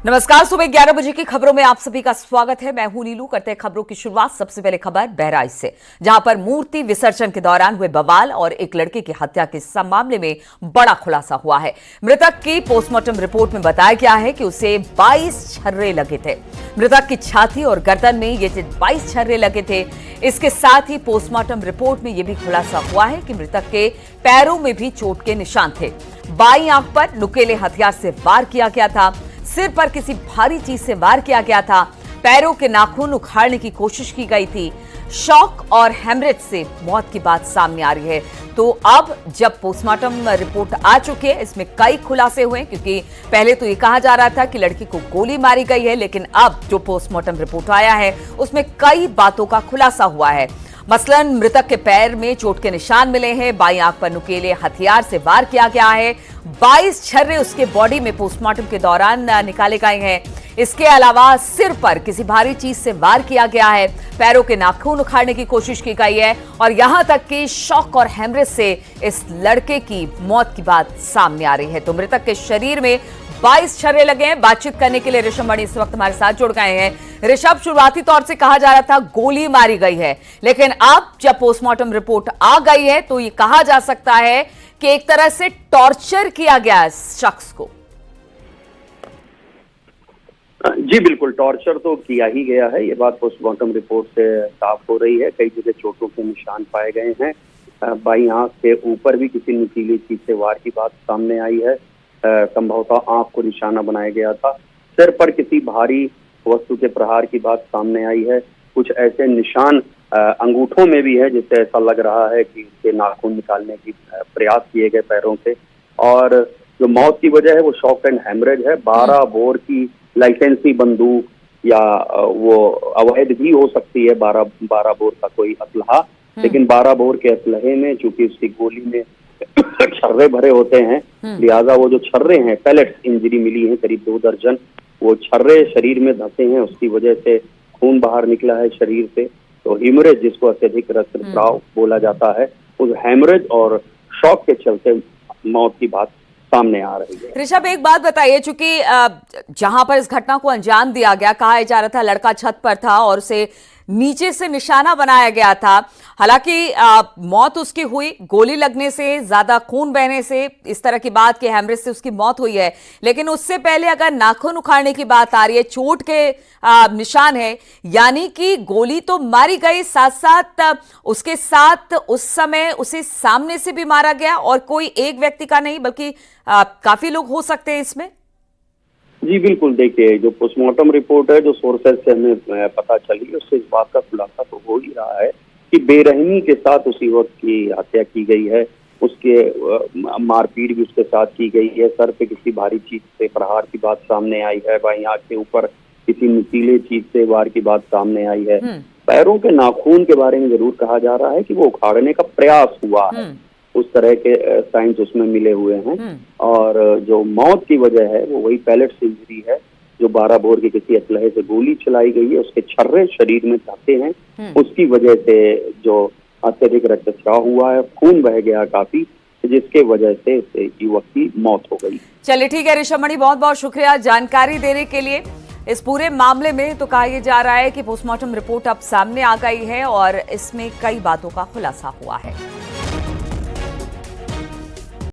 नमस्कार। सुबह 11 बजे की खबरों में आप सभी का स्वागत है। मैं हूं नीलू। करते हैं खबरों की शुरुआत। सबसे पहले खबर बहराइच से, जहां पर मूर्ति विसर्जन के दौरान हुए बवाल और एक लड़के की हत्या के मामले में बड़ा खुलासा हुआ है। मृतक की पोस्टमार्टम रिपोर्ट में बताया गया है कि उसे 22 छर्रे लगे थे। मृतक की छाती और गर्दन में ये 22 छर्रे लगे थे। इसके साथ ही पोस्टमार्टम रिपोर्ट में यह भी खुलासा हुआ है कि मृतक के पैरों में भी चोट के निशान थे। बाईं आंख पर नुकीले हथियार से वार किया गया था। सिर पर किसी भारी चीज से वार किया गया था। पैरों के नाखून उखाड़ने की कोशिश की गई थी। शॉक और हेमरेज से मौत की बात सामने आ रही है। तो अब जब पोस्टमार्टम रिपोर्ट आ चुकी है, इसमें कई खुलासे हुए, क्योंकि पहले तो ये कहा जा रहा था कि लड़की को गोली मारी गई है, लेकिन अब जो पोस्टमार्टम रिपोर्ट आया है उसमें कई बातों का खुलासा हुआ है। मसलन मृतक के पैर में चोट के निशान मिले हैं। बाईं आंख पर नुकीले हथियार से वार किया गया है। 22 छर्रे उसके बॉडी में पोस्टमार्टम के दौरान निकाले गए हैं। इसके अलावा सिर पर किसी भारी चीज से वार किया गया है। पैरों के नाखून उखाड़ने की कोशिश की गई है और यहां तक कि शॉक और हेमरेज से इस लड़के की मौत की बात सामने आ रही है। तो मृतक के शरीर में 22 छर्रे लगे हैं। बातचीत करने के लिए ऋषभ मणि इस वक्त हमारे साथ जुड़ गए हैं। ऋषभ, शुरुआती तौर से कहा जा रहा था गोली मारी गई है, लेकिन अब जब पोस्टमार्टम रिपोर्ट आ गई है तो ये कहा जा सकता है कि एक तरह से टॉर्चर किया गया है इस शख्स को। जी बिल्कुल, टॉर्चर तो किया ही गया है। ये बात पोस्टमार्टम रिपोर्ट से साफ हो रही है। कई जगह चोटों के निशान पाए गए हैं। बाईं आंख के ऊपर भी किसी नुकीली चीज से वार की बात सामने आई है। संभवतः आंख को निशाना बनाया गया था। सिर पर किसी भारी वस्तु के प्रहार की बात सामने आई है। कुछ ऐसे निशान अंगूठों में भी है जिससे ऐसा लग रहा है कि उसके नाखून निकालने की प्रयास किए गए पैरों से। और जो मौत की वजह है वो शॉक एंड हेमरेज है। 12 बोर की लाइसेंसी बंदूक या वो अवैध भी हो सकती है, 12 बोर का कोई असलहा, लेकिन 12 बोर के असलहे में चूंकि उसकी गोली में छर्रे भरे होते हैं, लिहाजा वो जो छर्रे हैं, पैलेट्स इंजरी मिली है करीब 2 दर्जन, वो छर्रे शरीर में धंसे हैं। उसकी वजह से खून बाहर निकला है शरीर से। तो हेमरेज, जिसको अत्यधिक रक्तस्राव बोला जाता है, उस हेमरेज और शॉक के चलते मौत की बात सामने आ रही है। ऋषभ, एक बात बताइए, चूंकि जहां पर इस घटना को अंजाम दिया गया, कहा जा रहा था लड़का छत पर था और उसे नीचे से निशाना बनाया गया था। हालांकि मौत उसकी हुई गोली लगने से, ज्यादा खून बहने से, इस तरह की बात कि हेमरेज से उसकी मौत हुई है, लेकिन उससे पहले अगर नाखून उखाड़ने की बात आ रही है, चोट के निशान है, यानी कि गोली तो मारी गई, साथ साथ उसके साथ उस समय उसे सामने से भी मारा गया और कोई एक व्यक्ति का नहीं बल्कि काफी लोग हो सकते हैं इसमें। जी बिल्कुल, देखिए जो पोस्टमार्टम रिपोर्ट है, जो सोर्सेज से हमें पता चली, उससे इस बात का खुलासा तो हो ही रहा है कि बेरहमी के साथ उसी वक्त की हत्या की गई है। उसके मारपीट भी उसके साथ की गई है। सर पे किसी भारी चीज से प्रहार की बात सामने आई है। बाईं आंख के ऊपर किसी नुकीले चीज से वार की बात सामने आई है। पैरों के नाखून के बारे में जरूर कहा जा रहा है कि वो उखाड़ने का प्रयास हुआ है। उस तरह के साइंस उसमें मिले हुए हैं। और जो मौत की वजह है वो वही पैलेट्स इंजरी है, जो 12 बोर के किसी असलहे से गोली चलाई गई है। उसके छर्रे शरीर में जाते हैं, उसकी वजह से जो अत्यधिक रक्तस्राव हुआ है, खून बह गया काफी, जिसके वजह से युवक की मौत हो गई। चलिए ठीक है ऋषभ मणि, बहुत बहुत शुक्रिया जानकारी देने के लिए। इस पूरे मामले में तो कहा यह जा रहा है कि पोस्टमार्टम रिपोर्ट अब सामने आ गई है और इसमें कई बातों का खुलासा हुआ है।